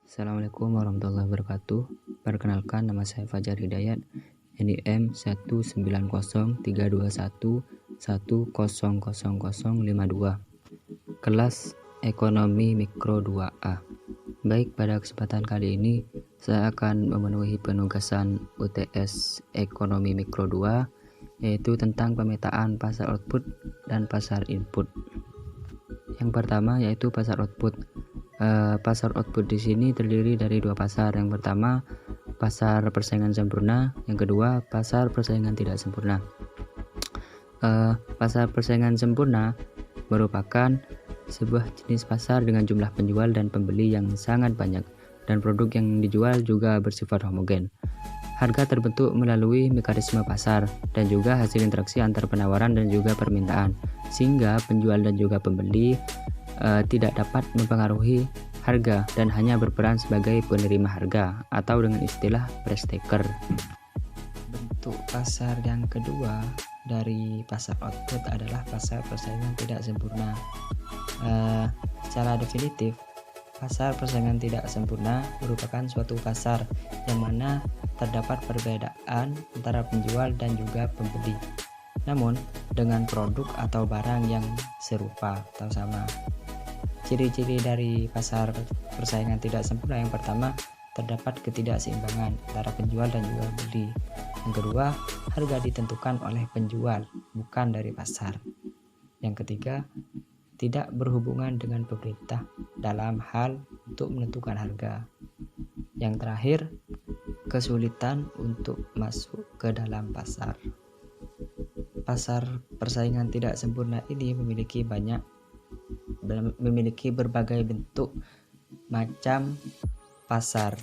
Assalamualaikum warahmatullahi wabarakatuh. Perkenalkan, nama saya Fajar Hidayat, NIM 19031100052, kelas Ekonomi Mikro 2A. Baik, pada kesempatan kali ini saya akan memenuhi penugasan UTS Ekonomi Mikro 2, yaitu tentang pemetaan pasar output dan pasar input. Yang pertama yaitu pasar output. Pasar output di sini terdiri dari dua pasar. Yang pertama, pasar persaingan sempurna. Yang kedua, pasar persaingan tidak sempurna. Pasar persaingan sempurna merupakan sebuah jenis pasar dengan jumlah penjual dan pembeli yang sangat banyak, dan produk yang dijual juga bersifat homogen. Harga terbentuk melalui mekanisme pasar dan juga hasil interaksi antar penawaran dan juga permintaan, sehingga penjual dan juga pembeli tidak dapat mempengaruhi harga dan hanya berperan sebagai penerima harga atau dengan istilah price taker. Bentuk pasar yang kedua dari pasar output adalah pasar persaingan tidak sempurna. Secara definitif, pasar persaingan tidak sempurna merupakan suatu pasar yang mana terdapat perbedaan antara penjual dan juga pembeli, namun dengan produk atau barang yang serupa atau sama. Ciri-ciri dari pasar persaingan tidak sempurna: yang pertama, terdapat ketidakseimbangan antara penjual dan juga pembeli. Yang kedua, harga ditentukan oleh penjual, bukan dari pasar. Yang ketiga, tidak berhubungan dengan pemerintah dalam hal untuk menentukan harga. Yang terakhir, kesulitan untuk masuk ke dalam pasar. Pasar persaingan tidak sempurna ini memiliki berbagai bentuk macam pasar,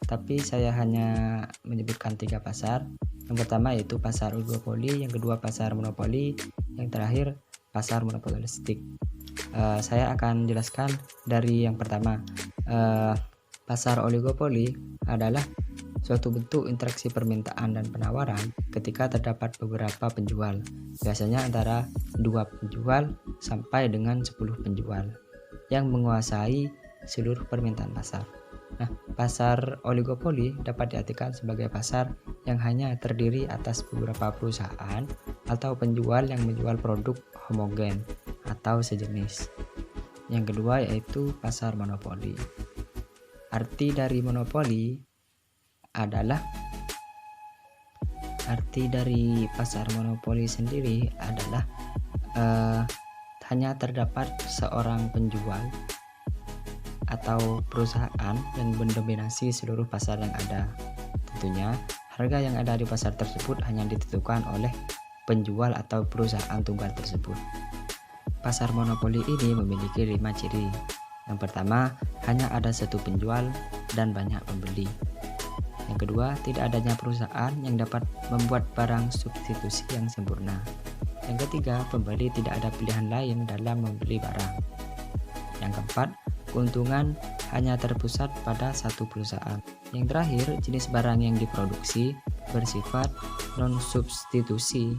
tapi saya hanya menyebutkan 3 pasar. Yang pertama yaitu pasar oligopoli, yang kedua pasar monopoli, yang terakhir pasar monopolistik. Saya akan jelaskan dari yang pertama. Pasar oligopoli adalah suatu bentuk interaksi permintaan dan penawaran ketika terdapat beberapa penjual, biasanya antara 2 penjual sampai dengan 10 penjual yang menguasai seluruh permintaan pasar. Nah, pasar oligopoli dapat diartikan sebagai pasar yang hanya terdiri atas beberapa perusahaan atau penjual yang menjual produk homogen atau sejenis. Yang kedua yaitu pasar monopoli. Arti dari pasar monopoli sendiri adalah hanya terdapat seorang penjual atau perusahaan yang mendominasi seluruh pasar yang ada. Tentunya harga yang ada di pasar tersebut hanya ditentukan oleh penjual atau perusahaan tunggal tersebut. Pasar monopoli ini memiliki 5 ciri. Yang pertama, hanya ada satu penjual dan banyak pembeli. Yang kedua, tidak adanya perusahaan yang dapat membuat barang substitusi yang sempurna. Yang ketiga, pembeli tidak ada pilihan lain dalam membeli barang. Yang keempat, keuntungan hanya terpusat pada satu perusahaan. Yang terakhir, jenis barang yang diproduksi bersifat non-substitusi.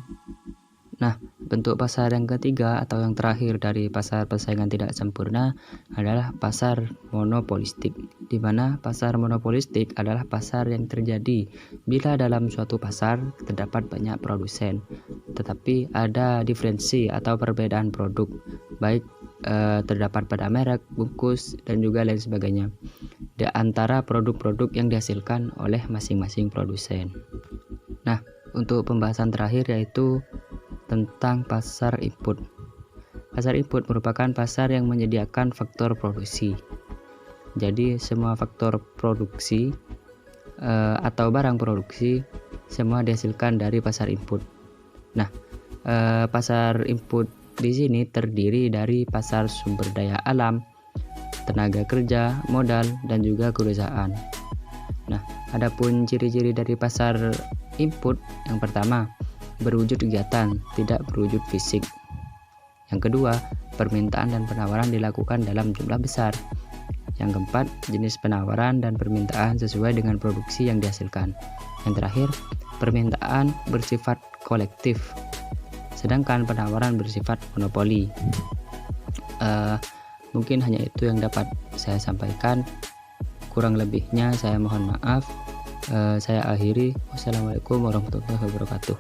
Nah, bentuk pasar yang ketiga atau yang terakhir dari pasar persaingan tidak sempurna adalah pasar monopolistik, di mana pasar monopolistik adalah pasar yang terjadi bila dalam suatu pasar terdapat banyak produsen, tetapi ada diferensi atau perbedaan produk, baik terdapat pada merek, bungkus, dan juga lain sebagainya di antara produk-produk yang dihasilkan oleh masing-masing produsen. Nah, untuk pembahasan terakhir yaitu tentang pasar input. Pasar input merupakan pasar yang menyediakan faktor produksi. Jadi semua faktor produksi atau barang produksi semua dihasilkan dari pasar input. Nah, pasar input di sini terdiri dari pasar sumber daya alam, tenaga kerja, modal, dan juga kerusakan. Nah, adapun ciri-ciri dari pasar input: yang pertama, berwujud kegiatan, tidak berwujud fisik. Yang kedua, permintaan dan penawaran dilakukan dalam jumlah besar. Yang keempat, jenis penawaran dan permintaan sesuai dengan produksi yang dihasilkan. Yang terakhir, permintaan bersifat kolektif, sedangkan penawaran bersifat monopoli. Mungkin hanya itu yang dapat saya sampaikan. Kurang lebihnya saya mohon maaf. Saya akhiri. Wassalamualaikum warahmatullahi wabarakatuh.